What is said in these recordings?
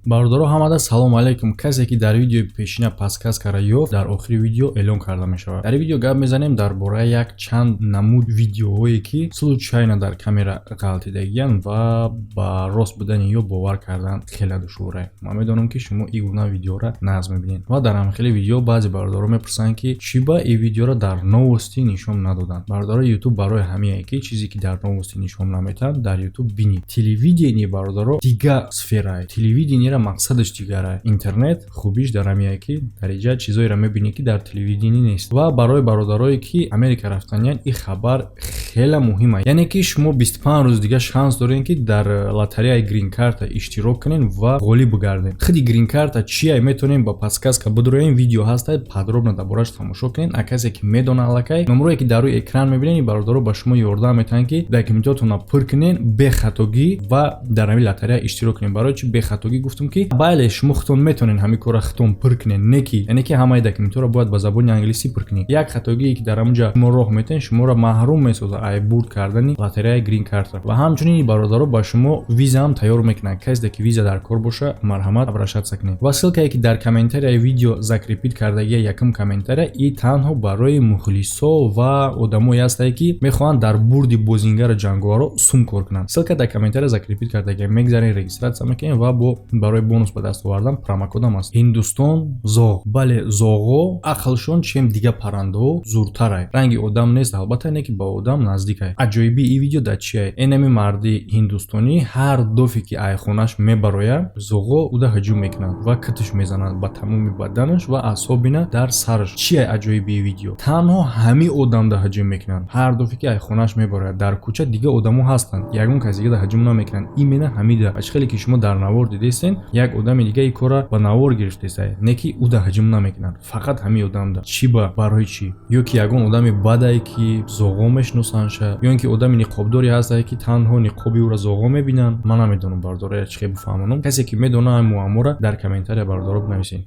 Бародаро ҳамада салом алайкум. Касе ки дар видеои пешина подсказка кара ёфт, дар охири видео эълон карда мешавад. Дар видео гап мезанем дар бораи як чанд намуд видеоҳое ки случайно дар камера ғалтидагиянд ва ба рост будани ё бовар кардан хеле душвор. Ман медонам ки шумо ин гуна видеоро наз мебинед ва дар ҳамхели видео баъзе бародаро мепурсанд ки чиба ин видеоро дар новости нишон надоданд. Бародаро YouTube барои ҳамае ки чизе ки дар новости нишон наметиҳанд дар YouTube бинед. Телевидение бародаро дига сфера. Телевидение мақсадаш дигара. Интернет хубиш дар ҳамае ки дар иҷа чизоеро мебинӣ ки дар телевидение нест. Ва барои бародарое ки Америка рафтаниянд ин хабар хеле муҳим аст. Яъне ки шумо 25 рӯз дига шанс доред ки дар лотареяи грин карта иштирок кунед ва ғолиб гардед. Хиди грин карта чия метонем ба подсказка бидроем. Видео ҳаста подробно дар бораш тамошо кунед. А касе ки медона аллакай номрое ки дар рӯи экран мебинед бародаро ба шумо ёрдам метавонанд ки документотонро пур кунед бехатогӣ ва дар ҳамин лотарея иштирок кунед. Барои чи бехатогӣ гуфтам ки бале шумо худтон метонед ҳамин кора худтон пур кунед, не ки яъне ки ҳамаи документҳоро бояд ба забони англисӣ пур кунед. Як хатогие ки дар ҳамунҷа шумо роҳ метаҳед шуморо маҳрум месозад аз бурд кардани лотареяи грин карта. Ва ҳамчунин бародаро ба шумо виза ҳам тайёр мекунанд. Касе ки виза дар кор боша марҳамат обращаться кунед. Ва ссилкае ки дар комментарияи видео закрепит кардагия якум комментария и танҳо барои мухлисо ва одамое ҳастае ки мехоҳанд дар бурди бозингари ҷанговаро сум кор кунанд. Ссилка дар комментария закрепит кардагия мегзаред, регистратсия мекунед ва бо барои бонус ба даст овардан промокодам аст. Ҳиндустон зоғ. Бале зоғо ақлшон чем дига паррандаҳо зуртар аст. Ранги одам нест, албатта не ки ба одам наздик аст. аҷоиби ин видео дар чи аст? Энами марди ҳиндустонӣ ҳар дофе ки ай хонаш мебарояд зоғо уда ҳуҷум мекунад ва китиш мезанад ба тамоми баданаш ва аъсобина дар сараш. Чи аст аҷоиби ин видео? Танҳо ҳамин одам да ҳуҷум мекунанд. Ҳар дофе ки ай хонаш мебарояд дар кӯча дига одамо ҳастанд. Ягон каси дига да ҳуҷум намекунанд. Имена ҳамида. Ачхеле ки шумо дар навор дидесен як одами дига ин кора ба навор гирифтесай. Не ки уда ҳуҷум намекунанд. Фақат ҳамин одам да. Чи ба барои чи? Ё ки ягон одами бадае ки зоғо мешиносанша, ё ин ки одами ниқобдоре ҳастае ки танҳо ниқоби ӯро зоғо мебинанд. Ман намедонам бародаро ачхе бифаҳмонам. Касе ки медона муамморо дар комментария бародаро бинависед.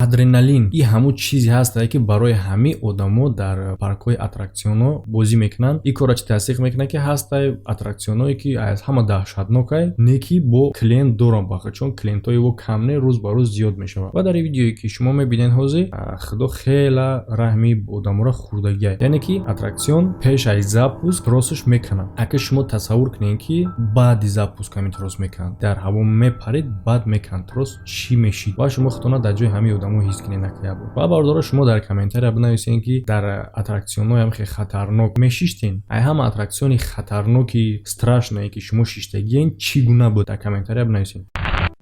Адреналин ин ҳамун чизе ҳастае ки барои ҳамин одамо дар паркҳои аттраксионҳо бозӣ мекунанд. Ин кора чи тасдиқ мекунад ки ҳастае аттраксионҳое ки аз ҳама даҳшатнок аст, не ки бо клиент дорам бахад, чун клиентҳои во кам не рӯз ба рӯз зиёд мешавад. ва дар ин видеое ки шумо мебинед ҳозир худо хела раҳми одаморо хурдагӣ аст. Яъне ки аттраксион пеш аз запуск тросш мекунад. ака шумо тасаввур кунед ки баъди запуск ҳамин трос мекунад, дар ҳаво мепаред баъд мекунад трос, чӣ мешид? ва шумо худтона дар ҷои ҳамин одамо ҳис кунед накая буд. Ва бародаро шумо дар комментария бинависед ки дар аттраксионҳои ҳам хеле хатарнок мешиштен. ай ҳама аттраксиони хатарноки страшное ки шумо шиштагиен чӣ гуна буд? Дар комментария бинависед.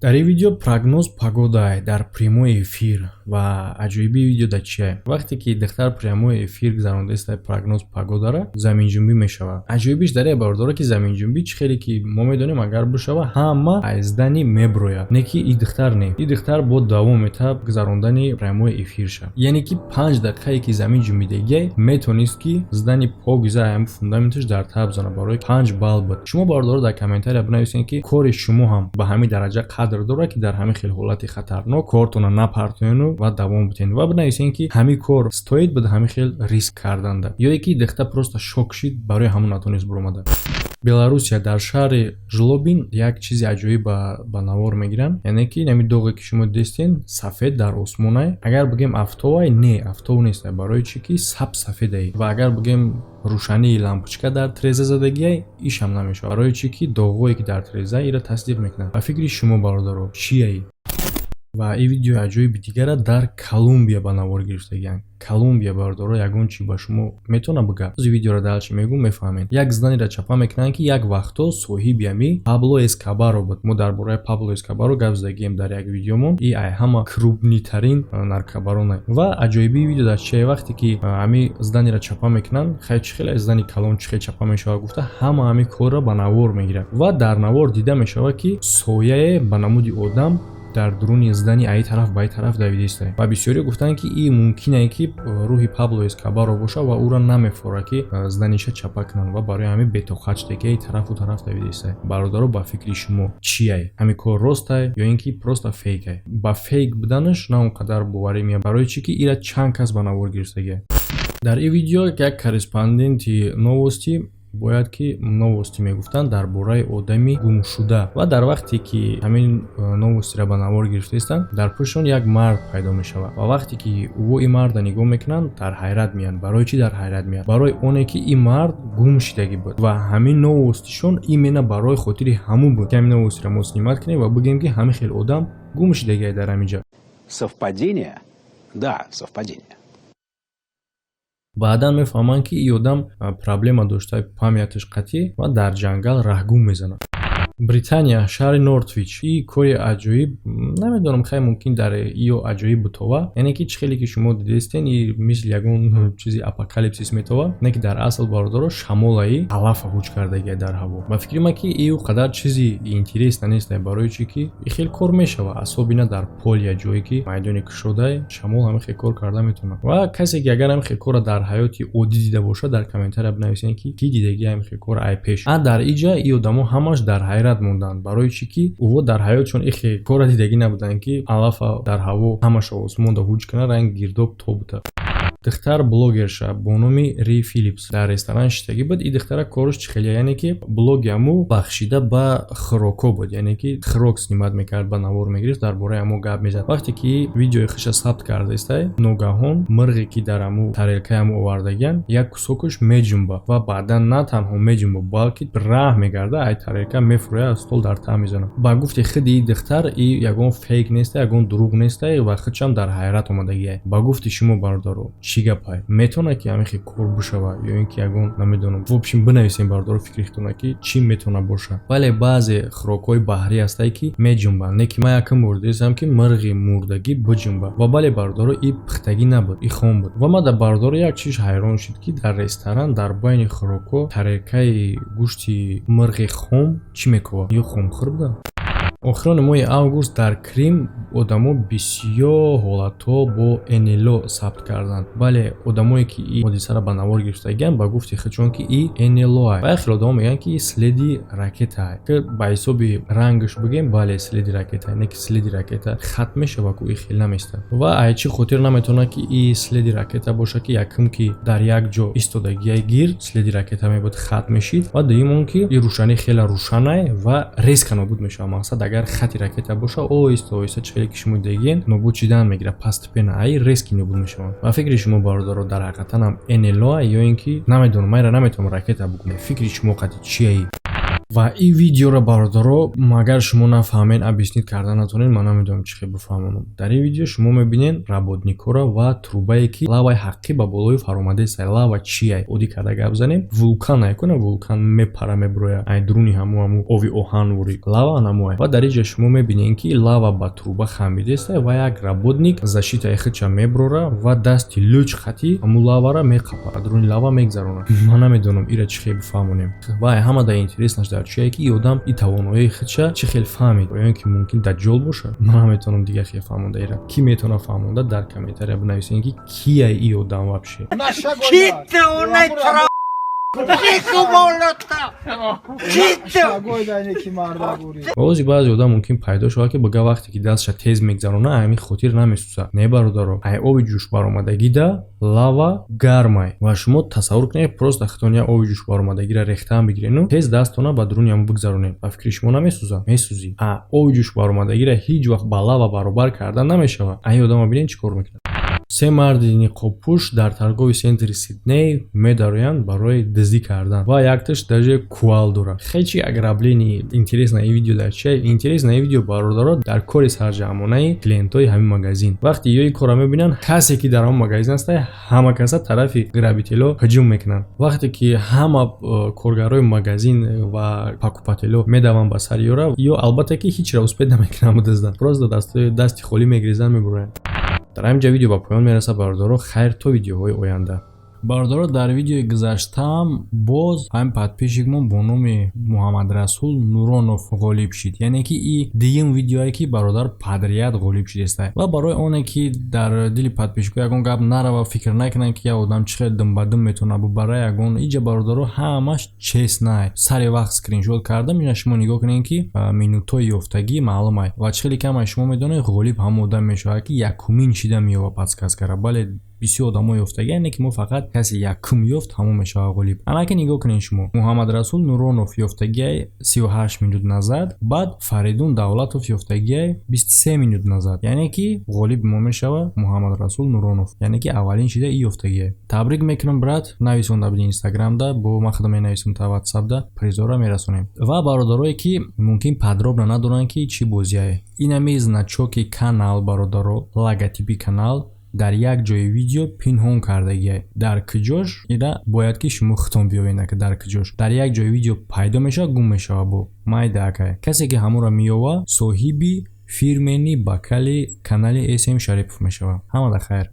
Дар ин видео прогноз погода аст дар прямой эфир ва аҷоиби видео дар чи аст? Вақте ки духтар прямой эфир гузарондааст прогноз погодаро заминҷунбӣ мешавад. Аҷоибиш дар ин бародаро ки заминҷунбӣ чӣ хеле ки мо медонем агар бишава ҳама аз дани меброяд, не ки ин духтар не. ин духтар бо давом метавад гузарондани прямой эфир шавад. Яъне ки 5 дақиқае ки замин ҷунбидагӣ метавонист ки здани погиза ҳам фундаменташ дар таб зана барои 5 бал буд. шумо бародаро дар комментария бинависед ки кори шумо ҳам ба ҳамин дараҷа дора ки дар ҳамин хел ҳолати хатарнок кортона напартоену ва давом битен ва бинависед ки ҳамин кор стоит буд ҳамин хел риск карданда, ё ки дехта просто шок шид барои ҳамон натонист буромада. Беларусия дар шаҳри Жлобин як чизи аҷоиб ба навор мегиранд. Яъне ки нами доғе ки шумо дидестен сафед дар осмон аст. Агар бигем автов аст, не автов нест, барои чи ки саб сафед аст. Ва агар бигем рӯшании лампочка дар треза задагӣ аст, ишам намешавад, барои чи ки доғое ки дар треза ира тасдиқ мекунад. Ба фикри шумо бародаро чӣ аст? ва ин видеои аҷоиби дигара дар Колумбия ба навор гирифтагианд. Колумбия бародаро ягон чи ба шумо метавонам бигӯям. ози видеоро далчи мегӯм мефаҳмед. Як зданиро чапа мекунанд ки як вақто соҳиби ами Пабло Эскобаро буд. мо дар бораи Пабло Эскобаро гап задагием дар як видеомон. ин ай ҳама крупнитарин наркобарон аст. ва аҷоибии видео дар чи аст? Вақте ки ами зданиро чапа мекунанд, хай чӣ хеле здани калон чӣ хеле чапа мешавад гуфта ҳама ами корро ба навор мегирад ва дар навор дида мешавад ки сояе ба намуди одам дар дуруни здани аи тараф ба ин тараф давидиста. ва бисёре гуфтанд ки ин мумкин аст ки рӯҳи Пабло Эскобаро боша ва ӯро намефора ки зданиша чапа кунанд ва барои ҳамин бетоқат шудагӣ тарафу тараф давидиста. бародаро ба фикри шумо чӣ аст? ҳамин кор рост аст ё ин ки просто фейк аст? ба фейк буданаш на он қадар боварӣ меояд, барои чи ки ира чанд кас ба навор гирифтагӣ. дар ин видео як корреспонденти новости бояд ки новости мегуфтанд дар бораи одами гумшуда ва дар вақте ки ҳамин новостиро ба навор гирифтаистанд дар пӯшон як мард пайдо мешавад ва вақте ки ӯ ин марда нигоҳ мекунанд дар ҳайрат меянд. Барои чӣ дар ҳайрат меянд? Барои оне ки ин мард гум шидагӣ буд ва ҳамин новостишон именно барои хотири ҳамун буд ки ҳамин новостиро мо снимат кунем ва бигӯем ки ҳамин хел одам гум шидагӣ дар ҳамин ҷо. Совпадение? Да, совпадение. баъдан мефаҳманд ки ин одам проблема доштаи памятиш қатъӣ ва дар ҷангал раҳгум мезанад. британия шаҳри нортвич. И кори аҷоиб, намедонам хай мумкин дар ё аҷоиб бутова, яъне ки чӣ хеле ки шумо дидестен и мисли ягон чизи апокалипсис метова, не ки дар асл бародаро шамолаи алафа ҳуҷ кардагия дар ҳаво. Ба фикри ман ки ин қадар чизи интересна нест, барои чӣ ки ин хел кор мешава, асобина дар полия ҷое ки майдони кушодаи шамол ҳамин хел кор карда метавонад. ва касе ки агар ҳамин хел корро дар ҳаёти оддӣ дида бошад, дар комментария binavисен ки ки дидагӣ ҳамин хел кор ай пеш. Дар инҷа ин одамо ҳамаш дар ҳайрат монданд, барои чӣ ки ӯҳо дар ҳаётшон ин хел кора дидагӣ набуданд ки алафа дар ҳаво ҳамаша осмонда ҳуҷ кунад, ранги гирдоб тобута. духтар блогерша бо номи Ри Филлипс дар ресторан шитагӣ буд. И духтара кориш чӣ хеле, яъне ки блоги ҳаму бахшида ба хӯроко буд, яъне ки хӯрок снимат мекард, ба навор мегирифт, дар бораи ҳамо гап мезад. вақте ки видеои худша сабт кардаистай, ногаҳон мирғе ки дар ҳамо тарелкаи ҳамо овардагиян як кусокуш меҷунба ва баъдан на танҳо меҷунба, балки раҳ мегарда, ай тарелка мефурӯяд, аз стол дар там мезанад. Ба гуфти худи духтар ин ягон фейк нестай, ягон дурӯғ нестай ва худшам дар ҳайрат омадагиай. Ба гуфти шумо бародаро чӣ гапай? Метавонад ки ҳамин хел кор бушава ё ин ки ягон намедонам вобшин binavисен бародаро фикрихтона ки чӣ метавона боша. Вале баъзе хӯрокҳои баҳрӣ ҳастай ки меҷунбанд, не ки ман якум бор дидам ки мирғи мурдагӣ биҷунба ва бале бародаро ин пухтагӣ набуд, ин хом буд. Ва ман дар бародаро як чиз ҳайрон шуд ки дар ресторан дар байни хӯрокҳо тарелкаи гӯшти мирғи хом чӣ мекова? Ё хомхӯр буда? охирони моҳи август дар Крим одамо бисёр ҳолатҳо бо НЛО сабт карданд. Бале одамое ки ин ҳодисаро ба навор гирифтагиянд ба гуфти худшон ки ин НЛО ай. Ва хеле одамон мегӯянд ки следи ракета ай. Ки ба ҳисоби рангаш бигӯем, бале следи ракета ай, не ки следи ракета хат мешава ку ин хел наместад. Ва ай чӣ хотир наметавонад ки ин следи ракета боша ки якум ки дар як ҷо истодагияй гир следи ракета мебуд хат мешид ва дуюм он ки ин рӯшанӣ хеле рӯшан ай ва резко нобуд мешава. Мақсад агар хати ракета боша оҳиста оҳиста чӣ хеле ки шумо дидагиен нобуд шидан мегира, постепенно ай резки нобуд мешаванд. Ва фикри шумо бародаро дар ҳақиқатан ҳам НЛО ай ё ин ки намедонам, майра наметавонам ракета бигӯям. Фикри шумо қатъи чӣ ай? ва ин видеоро бародаро агар шумо нафаҳмен, объяснит карда натонед, ман намедонам чӣ хел бифаҳмонам. дар ин видео шумо мебинед работникора ва трубае ки лаваи ҳаққӣ ба болои фаромадаистай. лава чӣ ай? оддӣ карда гап занем. вулкан ай куна, вулкан мепара меброя, ай дуруни ҳаму ови оҳан вори лава намо ай. ва дар инҷа шумо мебинед ки лава ба труба хамидаистай ва як работник защитаи худша меброра ва дасти лӯч қатӣ ҳаму лавара меқапад, дуруни лава мегзаронад. ман намедонам ира чӣ хел бифаҳмонем. ва ҳамада интереснаш чие ки одам и тавоноии худша чӣ хел фаҳмид, ё ин ки мумкин даҷҷол боша. ман наметавонам дигар хел фаҳмонда ира. Ки метавона фаҳмонда дар комментария binavисен ки ки ай ин одам вабше. баъзе одам мумкин пайдо шавад ки бага вақте ки дастша тез мегзарона ҳамин хотир намесӯзад. Не бародаро, ай оби ҷӯшбаромадагида лава гармай ва шумо тасаввур кунед просто хитон я оби ҷӯшбаромадагиро рехтан бигирену тез дастона ба дуруни ҳамон бигзаронед. ба фикри шумо намесӯзад? месӯзӣ. оби ҷӯшбаромадагиро ҳеҷ вақт ба лава баробар карда намешавад. ай одама бинед чӣ кор мекунад. се марди ниқобпӯш дар таргови центри Сидней медароянд барои дуздӣ кардан ва якташ даже куал дорад. хелчи ограблени интересна ин видео дар чия? Интересна ин видео бародаро дар кори сарҷамонаи клиентои ҳамин магазин. вақте ё ин корро мебинанд, касе ки дар ҳамон магазин аст, ҳама каса тарафи грабитело ҳуҷум мекунанд. вақте ки ҳама коргарои магазин ва пакупатело медаванд ба сари ёра, ё албатта ки ҳичра успед намекунанд дуздан, просто дасти холӣ мегирезанд мебуранд. дар ҳаминҷа видео ба поён мерасад бародаро. хайр то видеоҳои оянда. бародаро дар видеои гузаштаам боз ҳамин подписчикмон бо номи Муҳаммадрасул Нуронов ғолиб шид. яъне ки ин дуюм видеое ки бародар падрият ғолиб шидестай ва барои оне ки дар дили подписчикҳо ягон гап нарава, фикр накунанд ки як одам чӣ хел думбадум метавона бубара ягон. инҷа бародаро ҳамаш честнай. сари вақт скриншот кардам, ина шумо нигоҳ кунед ки минутҳои ёфтагӣ маълум ай ва чӣ хеле камай шумо медонед ғолиб ҳамон одам мешавад ки якумин шида меёва подсказкара. бале бисёр одамон ёфтагӣ, яъне ки мо фақат касе якум ёфт ҳамон мешавад ғолиб. Амаки нигоҳ кунед шумо. Муҳаммад Расул Нуронов ёфтагии 38 минут назад, баъд Фаридун Давлатов ёфтагии 23 минут назад. Яъне ки ғолиб мо мешавад Муҳаммад Расул Нуронов. Яъне ки аввалин шида ин ёфтагие. Табрик мекунам брат, нависонда буди Инстаграмда, бо ма худам менависам та WhatsAppда, призора мерасонем. Ва бародарое ки мумкин подробно надонанд ки чӣ бозие. Инами значоки канал бародаро, логотипи канал дар як ҷои видео пинҳон кардагие. Дар куҷош ида бояд ки шумо хитон биёвед, ки дар куҷош. Дар як ҷои видео пайдо мешавад, гум мешавад бо майда акай. Касе ки ҳамонро меёва соҳиби фирмени бакали канали SM Шарипов мешавад. Ҳамада хайр.